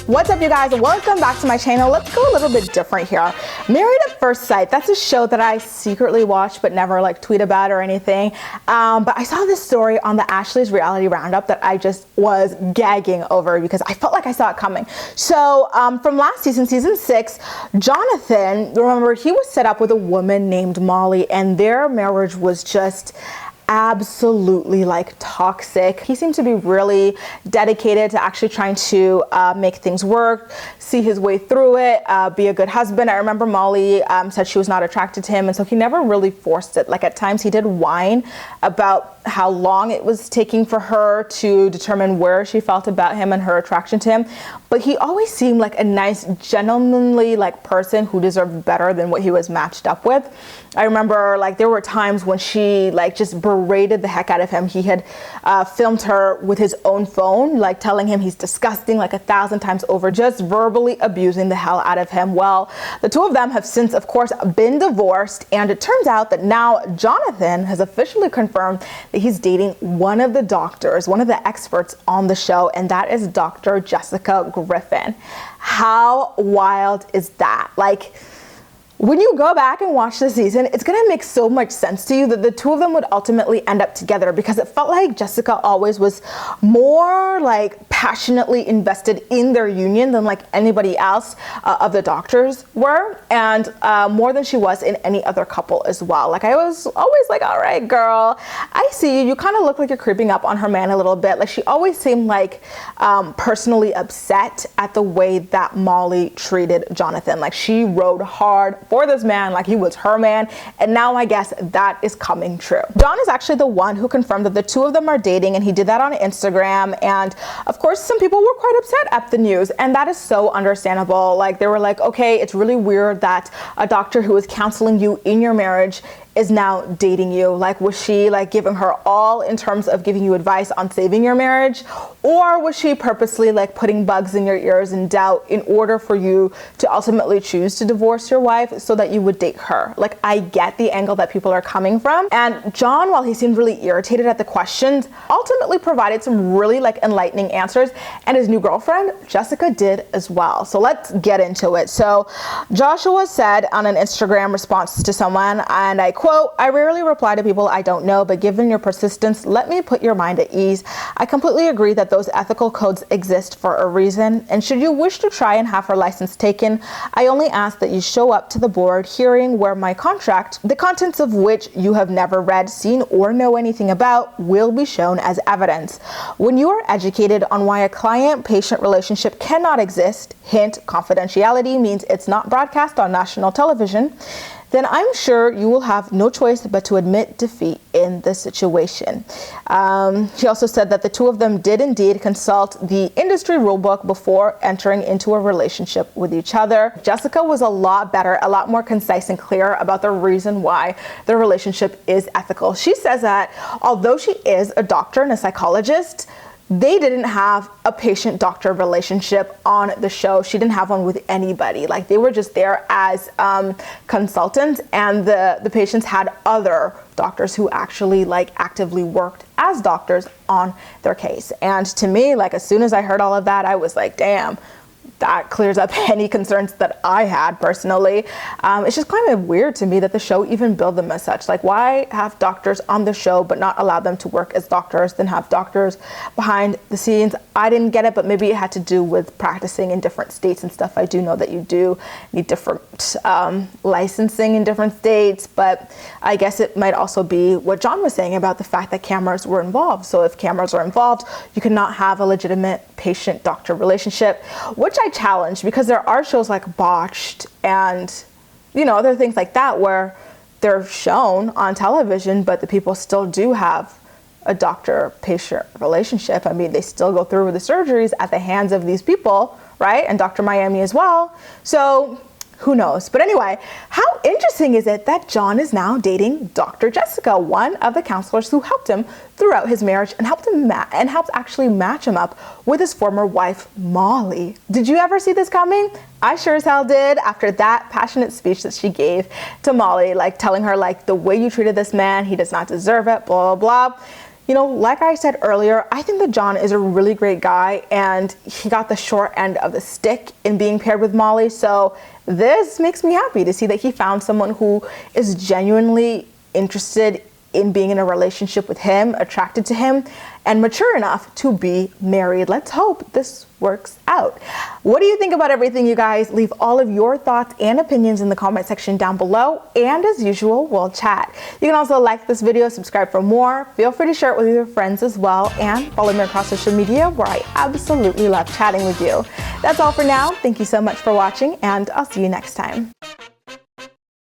What's up, you guys? Welcome back to my channel. Let's go a little bit different here. Married at First Sight, that's a show that I secretly watch but never like tweet about or anything. But I saw this story on the Ashley's Reality Roundup that I just was gagging over because I felt like I saw it coming. So from last season, season 6, Jonathan, remember, he was set up with a woman named Molly, and their marriage was just absolutely like toxic. He seemed to be really dedicated to actually trying to make things work, see his way through it, be a good husband. I remember Molly said she was not attracted to him, and so he never really forced it. Like at times he did whine about how long it was taking for her to determine where she felt about him and her attraction to him, but he always seemed like a nice, gentlemanly like person who deserved better than what he was matched up with. I remember like there were times when she like just berated the heck out of him. He had filmed her with his own phone, like telling him he's disgusting like 1,000 times over, just verbally abusing the hell out of him. Well, the two of them have since, of course, been divorced, and it turns out that now Jonathan has officially confirmed that he's dating one of the doctors, one of the experts on the show, and that is Dr. Jessica Griffin. How wild is that? Like, when you go back and watch the season, it's going to make so much sense to you that the two of them would ultimately end up together, because it felt like Jessica always was more like passionately invested in their union than like anybody else of the doctors were, and more than she was in any other couple as well. Like I was always like, all right, girl, I see you. You kind of look like you're creeping up on her man a little bit. Like she always seemed like personally upset at the way that Molly treated Jonathan. Like she rode hard for this man like he was her man, and now I guess that is coming true. John is actually the one who confirmed that the two of them are dating, and he did that on Instagram, and of course some people were quite upset at the news, and that is so understandable. Like they were like, okay, it's really weird that a doctor who is counseling you in your marriage is now dating you. Like, was she like giving her all in terms of giving you advice on saving your marriage, or was she purposely like putting bugs in your ears and doubt in order for you to ultimately choose to divorce your wife so that you would date her? Like, I get the angle that people are coming from, and John, while he seemed really irritated at the questions, ultimately provided some really like enlightening answers, and his new girlfriend Jessica did as well. So let's get into it. So Joshua said on an Instagram response to someone, and I quote, "I rarely reply to people I don't know, but given your persistence, let me put your mind at ease. I completely agree that those ethical codes exist for a reason, and should you wish to try and have her license taken, I only ask that you show up to the board hearing where my contract, the contents of which you have never read, seen, or know anything about, will be shown as evidence. When you are educated on why a client-patient relationship cannot exist, hint, confidentiality means it's not broadcast on national television, then I'm sure you will have no choice but to admit defeat in this situation." He also said that the two of them did indeed consult the industry rulebook before entering into a relationship with each other. Jessica was a lot better, a lot more concise and clear about the reason why their relationship is ethical. She says that although she is a doctor and a psychologist, they didn't have a patient-doctor relationship on the show. She didn't have one with anybody. Like they were just there as consultants, and the patients had other doctors who actually like actively worked as doctors on their case. And to me, like as soon as I heard all of that, I was like, damn, that clears up any concerns that I had personally. It's just kind of weird to me that the show even billed them as such. Like, why have doctors on the show but not allow them to work as doctors, then have doctors behind the scenes? I didn't get it, but maybe it had to do with practicing in different states and stuff. I do know that you do need different licensing in different states, but I guess it might also be what John was saying about the fact that cameras were involved. So if cameras are involved, you cannot have a legitimate patient-doctor relationship, which I challenge, because there are shows like Botched and, you know, other things like that where they're shown on television, but the people still do have a doctor-patient relationship. I mean, they still go through with the surgeries at the hands of these people, right? And Dr. Miami as well. So who knows? But anyway, how interesting is it that John is now dating Dr. Jessica, one of the counselors who helped him throughout his marriage and helped actually match him up with his former wife, Molly. Did you ever see this coming? I sure as hell did, after that passionate speech that she gave to Molly, like telling her like, the way you treated this man, he does not deserve it, blah, blah, blah. You know, like I said earlier, I think that John is a really great guy and he got the short end of the stick in being paired with Molly. So this makes me happy to see that he found someone who is genuinely interested in being in a relationship with him, attracted to him, and mature enough to be married. Let's hope this works out. What do you think about everything, you guys? Leave all of your thoughts and opinions in the comment section down below, and as usual, we'll chat. You can also like this video, subscribe for more, feel free to share it with your friends as well, and follow me across social media where I absolutely love chatting with you. That's all for now. Thank you so much for watching, and I'll see you next time.